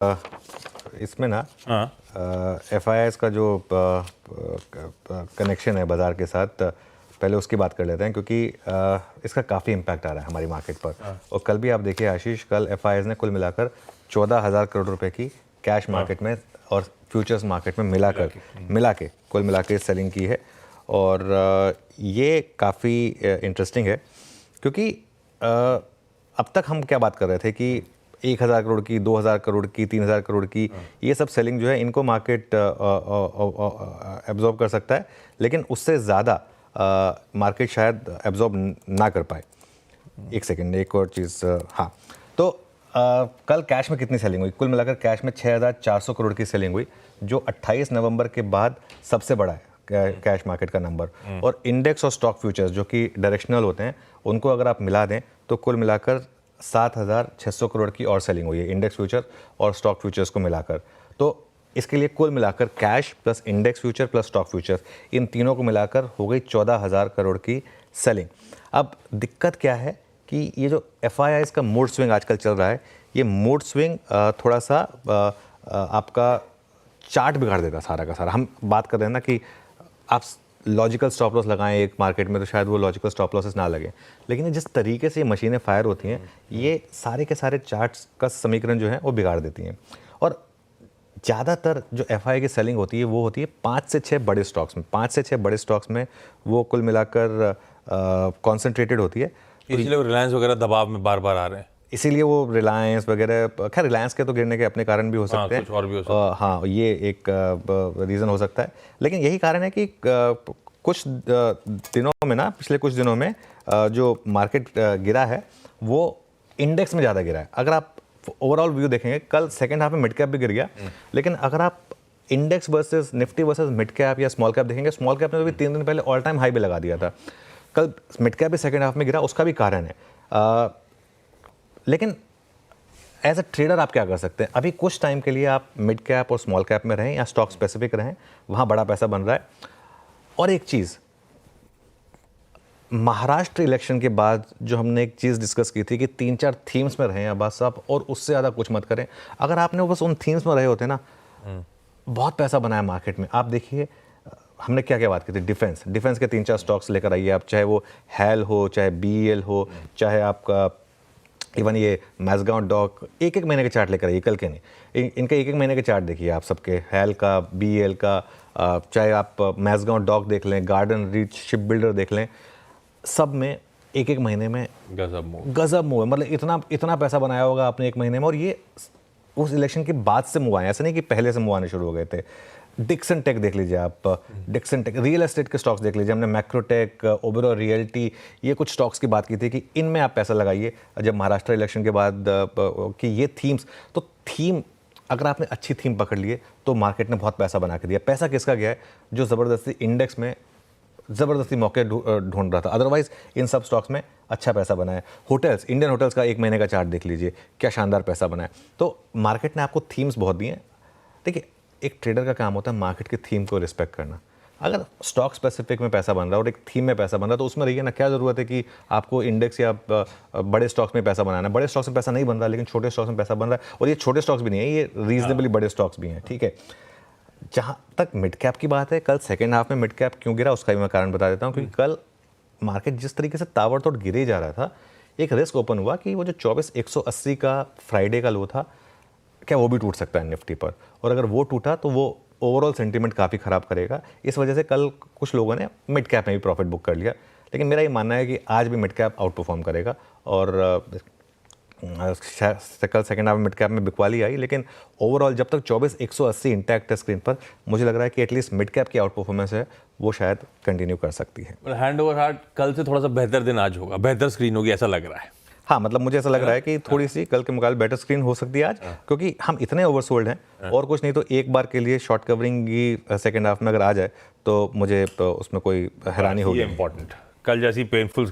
इसमें ना हाँ FIIs का जो कनेक्शन है बाज़ार के साथ, पहले उसकी बात कर लेते हैं क्योंकि इसका काफ़ी इम्पैक्ट आ रहा है हमारी मार्केट पर। और कल भी आप देखिए आशीष, कल FIIs ने कुल मिलाकर 14,000 करोड़ रुपए की कैश मार्केट में और फ्यूचर्स मार्केट में मिला के कुल मिला के सेलिंग की है। और ये काफ़ी इंटरेस्टिंग है क्योंकि अब तक हम क्या बात कर रहे थे कि 1,000 करोड़ की, 2,000 करोड़ की, 3,000 करोड़ की, ये सब सेलिंग जो है इनको मार्केट एब्जॉर्ब कर सकता है, लेकिन उससे ज़्यादा मार्केट शायद एब्जॉर्ब ना कर पाए। एक सेकेंड, एक और चीज़, हाँ, तो कल कैश में कितनी सेलिंग हुई? कुल मिलाकर कैश में 6,400 करोड़ की सेलिंग हुई, जो 28 नवंबर के बाद सबसे बड़ा है कैश मार्केट का नंबर। और इंडेक्स और स्टॉक फ्यूचर्स जो कि डायरेक्शनल होते हैं, उनको अगर आप मिला दें तो कुल मिलाकर 7,600 करोड़ की और सेलिंग हुई है, इंडेक्स फ्यूचर और स्टॉक फ्यूचर्स को मिलाकर। तो इसके लिए कुल मिलाकर cash plus index future plus stock futures, इन तीनों को मिलाकर हो गई 14,000 करोड़ की सेलिंग। अब दिक्कत क्या है कि ये जो FIIs का मूड स्विंग आजकल चल रहा है, ये मूड स्विंग थोड़ा सा आपका चार्ट बिगाड़ देता सारा का सारा। हम बात कर रहे हैं ना कि आप लॉजिकल स्टॉप लॉस लगाएं एक मार्केट में तो शायद वो लॉजिकल स्टॉप लॉसेस ना लगें, लेकिन जिस तरीके से ये मशीनें फायर होती हैं, ये सारे के सारे चार्ट्स का समीकरण जो है वो बिगाड़ देती हैं। और ज़्यादातर जो FII की सेलिंग होती है वो होती है 5 से 6 बड़े स्टॉक्स में, 5 से 6 बड़े स्टॉक्स में वो कुल मिलाकर कॉन्सेंट्रेटेड होती है। इसलिए रिलायंस वगैरह दबाव में बार बार आ रहे हैं, इसीलिए वो रिलायंस वगैरह, खैर रिलायंस के तो गिरने के अपने कारण भी हो सकते हैं, कुछ और भी हो सकता है। हाँ, ये एक रीज़न हो सकता है, लेकिन यही कारण है कि कुछ दिनों में ना, पिछले कुछ दिनों में जो मार्केट गिरा है वो इंडेक्स में ज़्यादा गिरा है। अगर आप ओवरऑल व्यू देखेंगे, कल सेकेंड हाफ में मिड कैप भी गिर गया, लेकिन अगर आप index versus Nifty versus mid cap या स्मॉल कैप देखेंगे, स्मॉल कैप ने तो भी 3 दिन पहले ऑल टाइम हाई भी लगा दिया था। कल मिड कैप भी सेकेंड हाफ में गिरा, उसका भी कारण है। लेकिन एज अ ट्रेडर आप क्या कर सकते हैं? अभी कुछ टाइम के लिए आप मिड कैप और स्मॉल कैप में रहें या स्टॉक स्पेसिफिक रहें, वहाँ बड़ा पैसा बन रहा है। और एक चीज़, महाराष्ट्र इलेक्शन के बाद जो हमने एक चीज़ डिस्कस की थी कि 3-4 थीम्स में रहें बस आप, और उससे ज़्यादा कुछ मत करें। अगर आपने बस उन थीम्स में रहे होते ना, बहुत पैसा बनाया मार्केट में। आप देखिए हमने क्या क्या बात की थी, डिफेंस के 3-4 स्टॉक्स लेकर आइए आप, चाहे वो हैल हो, चाहे BEL हो, चाहे आपका इवन ये मैज़गांव डॉक, एक महीने के चार्ट लेकर आइए, कल के नहीं, इनके एक महीने के चार्ट देखिए आप सबके, हैल का, BEL का, चाहे आप मैज़गांव डॉक देख लें, गार्डन रीच शिप बिल्डर देख लें, सब में एक महीने में गजब मूव है। मतलब इतना पैसा बनाया होगा आपने एक महीने में, और ये उस इलेक्शन के बाद से मूव आए, ऐसा नहीं कि पहले से मूव आने शुरू हो गए थे। डिक्सन टेक देख लीजिए आप, डिक्सन टेक, रियल एस्टेट के स्टॉक्स देख लीजिए, हमने मैक्रोटेक, ओबेरॉय रियल्टी, ये कुछ स्टॉक्स की बात की थी कि इनमें आप पैसा लगाइए जब महाराष्ट्र इलेक्शन के बाद, कि ये थीम्स, तो थीम अगर आपने अच्छी थीम पकड़ लिए तो मार्केट ने बहुत पैसा बना के दिया। पैसा किसका गया है? जो ज़बरदस्ती इंडेक्स में ज़बरदस्ती मौके ढूंढ रहा था, अदरवाइज इन सब स्टॉक्स में अच्छा पैसा बना है। होटल्स, इंडियन होटल्स का एक महीने का चार्ट देख लीजिए, क्या शानदार पैसा बना है। तो मार्केट ने आपको थीम्स बहुत दी हैं। देखिए, एक ट्रेडर का काम होता है मार्केट की थीम को रिस्पेक्ट करना। अगर स्टॉक स्पेसिफिक में पैसा बन रहा है और एक थीम में पैसा बन रहा है तो उसमें रहिए ना। क्या ज़रूरत है कि आपको इंडेक्स या बड़े स्टॉक्स में पैसा बनाना है? बड़े स्टॉक्स में पैसा नहीं बन रहा, लेकिन छोटे स्टॉक्स में पैसा बन रहा है, और ये छोटे स्टॉक्स भी नहीं है, ये रीजनेबली बड़े स्टॉक्स भी हैं, ठीक है। जहाँ तक मिड कैप की बात है, कल सेकेंड हाफ में मिड कैप क्यों गिरा उसका भी मैं कारण बता देता हूँ। क्योंकि कल मार्केट जिस तरीके से ताबड़तोड़ गिरे जा रहा था, एक रिस्क ओपन हुआ कि वो जो 24,180 का फ्राइडे का लो था, क्या वो भी टूट सकता है निफ्टी पर, और अगर वो टूटा तो वो ओवरऑल सेंटीमेंट काफ़ी ख़राब करेगा। इस वजह से कल कुछ लोगों ने मिड कैप में भी प्रॉफिट बुक कर लिया, लेकिन मेरा ये मानना है कि आज भी मिड कैप आउट परफॉर्म करेगा। और कल सेकेंड हाफ में मिड कैप में बिकवाली आई, लेकिन ओवरऑल जब तक 24,180 इंटैक्ट है स्क्रीन पर, मुझे लग रहा है कि एटलीस्ट मिड कैप की आउट परफॉर्मेंस है वो शायद कंटिन्यू कर सकती है। हैंड ओवर हार्ट कल से थोड़ा सा बेहतर दिन आज होगा, बेहतर स्क्रीन होगी ऐसा लग रहा है। हाँ, मतलब मुझे ऐसा लग रहा है कि थोड़ी सी कल के मुकाबले बेटर स्क्रीन हो सकती है आज, क्योंकि हम इतने ओवरसोल्ड हैं। और कुछ नहीं तो एक बार के लिए शॉर्ट कवरिंग की सेकेंड हाफ में अगर आ जाए तो मुझे उसमें कोई हैरानी होगी। इंपॉर्टेंट, कल जैसी पेनफुल